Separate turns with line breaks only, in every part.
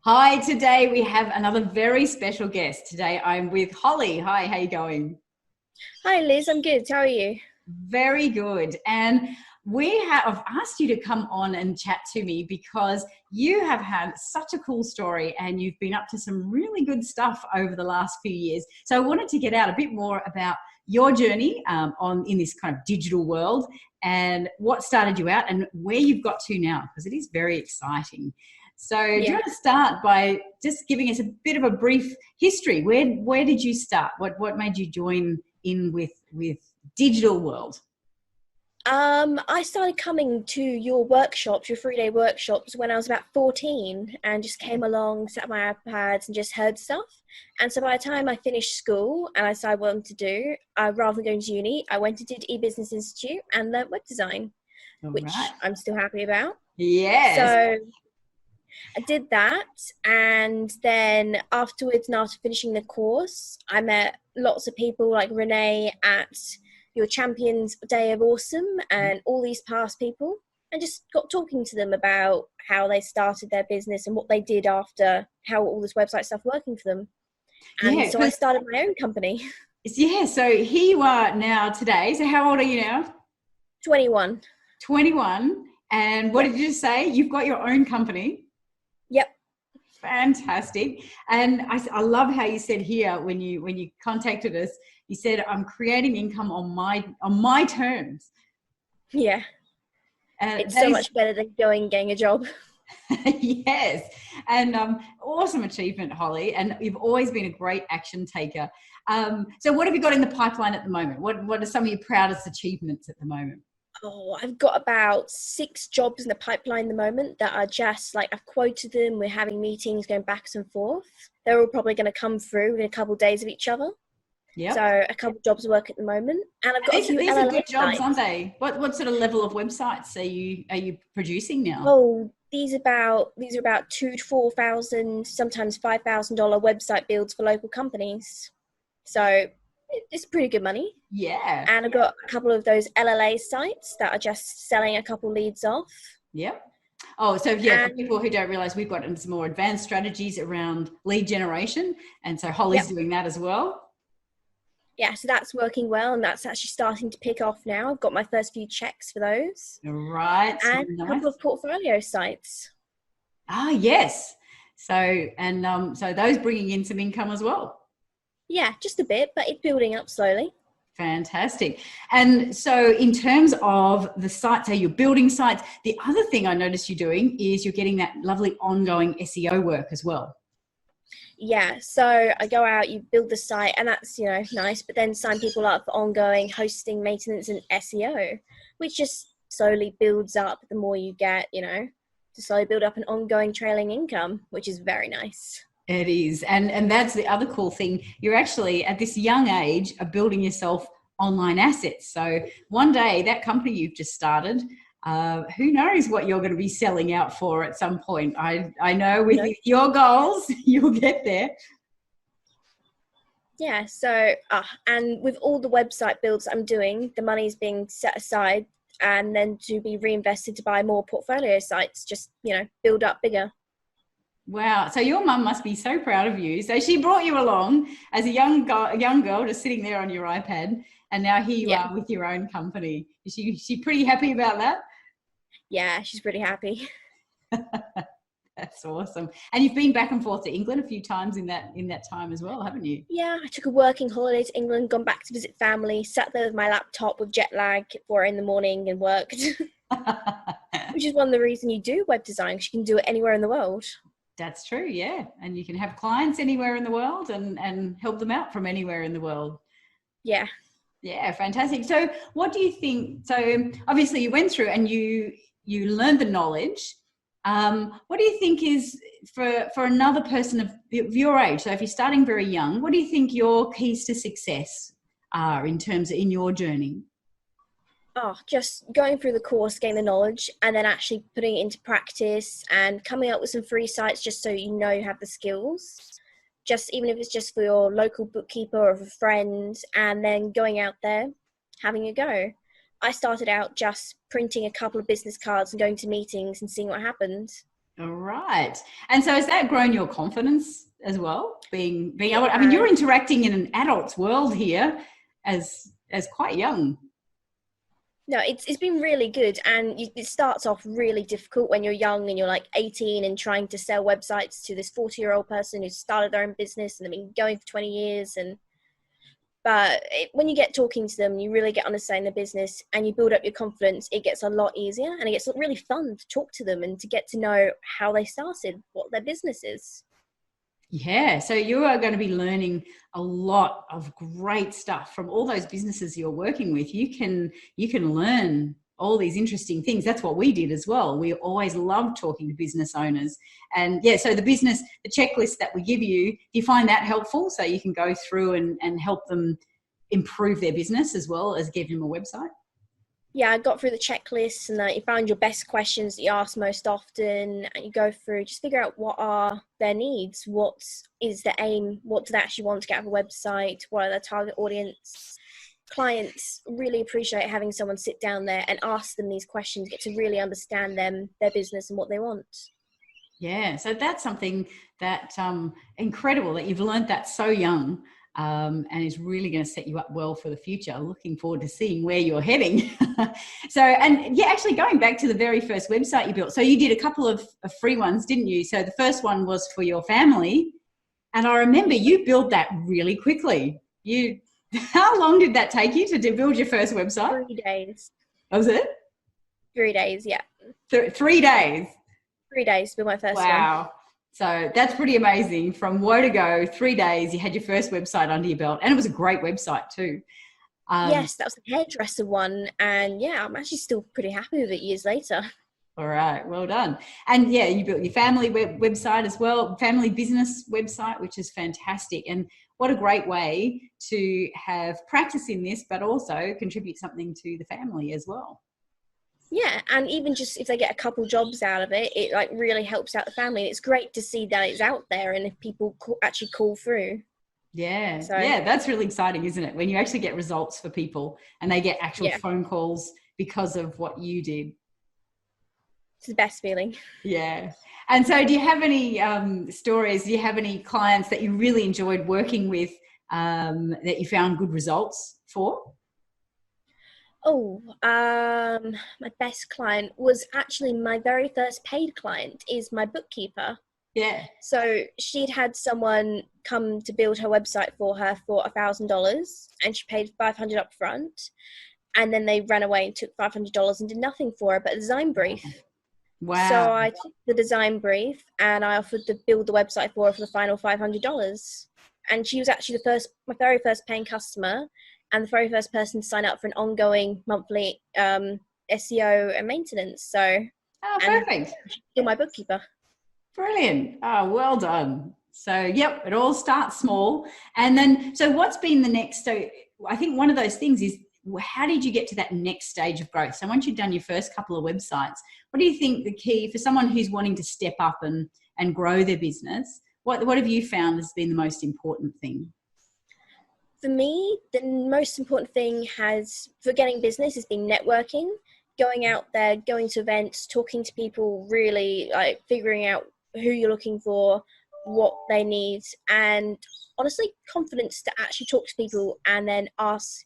Hi, today we have another very special guest. Today I'm with Holly. Hi, how you going?
Hi Liz, I'm good. How are you?
Very good. And I've asked you to come on and chat to me because you have had such a cool story and you've been up to some really good stuff over the last few years. So I wanted to get out a bit more about your journey on in this kind of digital world and what started you out and where you've got to now, because it is very exciting. So do you
Yeah.
want to start by just giving us a bit of a brief history? Where did you start? What made you join in with digital world?
I started coming to your workshops, your 3-day workshops, when I was about 14 and just came along, sat on my iPads and just heard stuff. And so by the time I finished school and I decided what I wanted to do, rather than going to uni, I went and did eBusiness Institute and learnt web design,
All right.
which I'm still happy about.
Yes.
So I did that, and then afterwards, and after finishing the course, I met lots of people like Renee at your Champions Day of Awesome and all these past people, and just got talking to them about how they started their business and what they did after, how all this website stuff working for them. And
Yeah,
so I
because
started my own company.
yeah, so here you are now today. So how old are you now?
21.
21. And what
Yep.
did you just say? You've got your own company.
Yep.
Fantastic. And I love how you said here when you contacted us, you said I'm creating income on my terms.
Yeah.
And
It's
that
so
is
much better than going and getting a job.
yes. And awesome achievement, Holly. And you've always been a great action taker. So what have you got in the pipeline at the moment? What are some of your proudest achievements at the moment?
Oh, I've got about 6 jobs in the pipeline at the moment that are just like I've quoted them. We're having meetings going back and forth. They're all probably going to come through in a couple of days of each other.
Yep.
So a couple of jobs of work at the moment, and I've got a
These,
few
these are
LLA
good jobs, aren't
sites.
they? What sort of level of websites are you producing now?
Oh, these are about 2 to 4 thousand, sometimes $5,000 website builds for local companies. So it's pretty good money.
Yeah.
And I've got a couple of those LLA sites that are just selling a couple leads off.
Yep. Oh, so yeah, for
And
people who don't realize, we've got some more advanced strategies around lead generation. And so Holly's
yep,
doing that as well.
yeah, so that's working well, and that's actually starting to pick off now. I've got my first few checks for those,
All right.
and a
Nice.
couple of portfolio sites.
Ah, yes. So those bringing in some income as well.
Yeah, just a bit, but it's building up slowly.
Fantastic. And so, in terms of the sites, so you're building sites, the other thing I noticed you doing is you're getting that lovely ongoing SEO work as well.
Yeah, so I go out, you build the site, and that's nice. But then sign people up for ongoing hosting, maintenance, and SEO, which just slowly builds up. The more you get, to slowly build up an ongoing trailing income, which is very nice.
It is. And that's the other cool thing. You're actually at this young age are building yourself online assets. So one day that company you've just started, who knows what you're going to be selling out for at some point. I know with
No.
your goals, you'll get there.
Yeah, so and with all the website builds I'm doing, the money is being set aside and then to be reinvested to buy more portfolio sites, just, build up bigger.
Wow. So your mum must be so proud of you. So she brought you along as a young girl just sitting there on your iPad, and now here you
Yeah.
are with your own company. Is she pretty happy about that?
Yeah, she's pretty happy.
That's awesome. And you've been back and forth to England a few times in that time as well, haven't you?
Yeah, I took a working holiday to England, gone back to visit family, sat there with my laptop with jet lag at 4 in the morning and worked, which is one of the reasons you do web design, because you can do it anywhere in the world.
That's true, yeah. And you can have clients anywhere in the world and help them out from anywhere in the world.
Yeah.
Yeah, fantastic. So what do you think? So obviously you went through and you learned the knowledge. What do you think is for another person of your age? So if you're starting very young, what do you think your keys to success are in terms of in your journey?
Oh, just going through the course, getting the knowledge, and then actually putting it into practice and coming up with some free sites just so you have the skills. Just even if it's just for your local bookkeeper or a friend, and then going out there, having a go. I started out just printing a couple of business cards and going to meetings and seeing what happened.
All right. And so has that grown your confidence as well? Being able, I mean,
Yeah.
you're interacting in an adult's world here as quite young.
No, it's been really good, and it starts off really difficult when you're young and you're like 18 and trying to sell websites to this 40-year-old person who's started their own business and they've been going for 20 years. And when you get talking to them, you really get understanding the business and you build up your confidence. It gets a lot easier, and it gets really fun to talk to them and to get to know how they started, what their business is.
Yeah, so you are going to be learning a lot of great stuff from all those businesses you're working with. You can learn all these interesting things. That's what we did as well. We always loved talking to business owners. And yeah, so the checklist that we give you, do you find that helpful so you can go through and help them improve their business as well as give them a website?
Yeah, I got through the checklist, and you found your best questions that you ask most often, and you go through, just figure out what are their needs, what is the aim, what do they actually want to get out of a website, what are their target audience. Clients really appreciate having someone sit down there and ask them these questions, get to really understand them, their business and what they want.
Yeah, so that's something that incredible that you've learned that so young. And is really going to set you up well for the future. Looking forward to seeing where you're heading. So, and yeah, actually going back to the very first website you built. So you did a couple of free ones, didn't you? So the first one was for your family. And I remember you built that really quickly. How long did that take you to build your first website?
3 days.
Was it?
3 days, yeah.
3 days.
3 days to build my first one.
Wow. So that's pretty amazing. From woe to go, 3 days, you had your first website under your belt, and it was a great website too.
Yes, that was the hairdresser one, and yeah, I'm actually still pretty happy with it years later.
All right, well done. And yeah, you built your family website as well, family business website, which is fantastic. And what a great way to have practice in this, but also contribute something to the family as well.
Yeah, and even just if they get a couple jobs out of it, it like really helps out the family. It's great to see that it's out there and if people actually call through.
Yeah,
So,
yeah, that's really exciting, isn't it? When you actually get results for people and they get actual phone calls because of what you did.
It's the best feeling.
Yeah. And so do you have any stories? Do you have any clients that you really enjoyed working with that you found good results for?
Oh, my best client was actually my very first paid client is my bookkeeper.
Yeah.
So she'd had someone come to build her website for her for $1,000 and she paid $500 up front. And then they ran away and took $500 and did nothing for her but a design brief.
Wow.
So I took the design brief and I offered to build the website for her for the final $500. And she was actually my very first paying customer and the very first person to sign up for an ongoing monthly SEO and maintenance. So,
perfect.
You're my bookkeeper.
Brilliant. Oh, well done. So, yep, it all starts small. And then, so what's been the next? So I think one of those things is, how did you get to that next stage of growth? So once you've done your first couple of websites, what do you think the key for someone who's wanting to step up and grow their business? What have you found has been the most important thing?
For me, the most important thing for getting business has been networking, going out there, going to events, talking to people, really like figuring out who you're looking for, what they need, and honestly, confidence to actually talk to people and then ask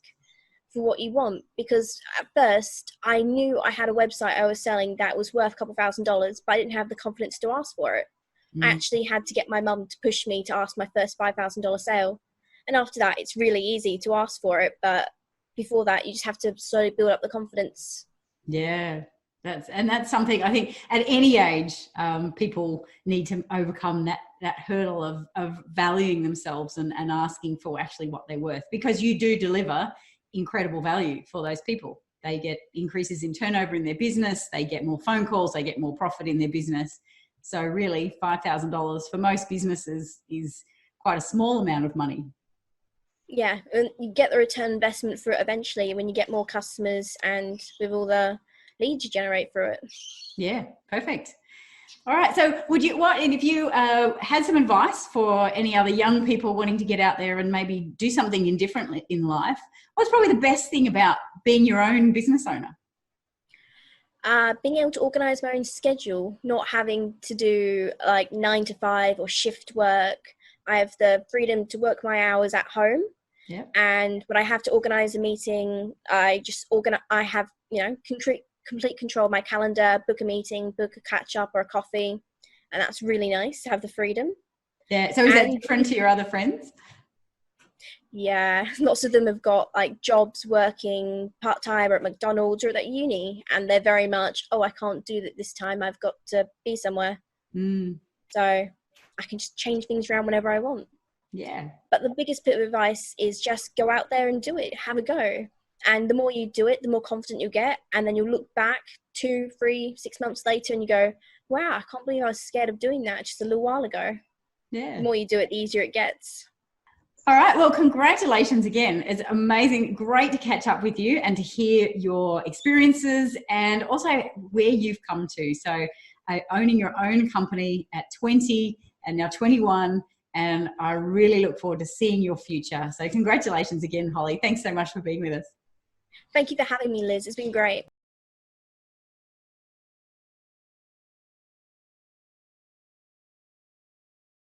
for what you want. Because at first, I knew I had a website I was selling that was worth a couple $1,000s, but I didn't have the confidence to ask for it. I actually had to get my mum to push me to ask my first $5,000 sale. And after that, it's really easy to ask for it. But before that, you just have to slowly build up the confidence.
Yeah, that's something I think at any age, people need to overcome that hurdle of valuing themselves and asking for actually what they're worth, because you do deliver incredible value for those people. They get increases in turnover in their business. They get more phone calls. They get more profit in their business. So really, $5,000 for most businesses is quite a small amount of money.
Yeah, and you get the return investment for it eventually when you get more customers and with all the leads you generate through it.
Yeah, perfect. All right. So and if you had some advice for any other young people wanting to get out there and maybe do something different in life, what's probably the best thing about being your own business owner?
Being able to organize my own schedule, not having to do like 9 to 5 or shift work. I have the freedom to work my hours at home.
Yeah.
And when I have to organize a meeting, I just I have, complete control of my calendar, book a meeting, book a catch up or a coffee. And that's really nice to have the freedom.
Yeah. So is that different to your other friends?
Yeah, lots of them have got like jobs working part-time or at McDonald's or at uni, and they're very much, oh, I can't do that this time, I've got to be somewhere. So I can just change things around whenever I want.
Yeah.
But the biggest bit of advice is just go out there and do it, have a go. And the more you do it, the more confident you get, and then you'll look back 2, 3, 6 months later and you go, wow, I can't believe I was scared of doing that just a little while ago.
Yeah.
The more you do it, the easier it gets.
All right. Well, congratulations again. It's amazing. Great to catch up with you and to hear your experiences and also where you've come to. So owning your own company at 20 and now 21. And I really look forward to seeing your future. So congratulations again, Holly. Thanks so much for being with us.
Thank you for having me, Liz. It's been great.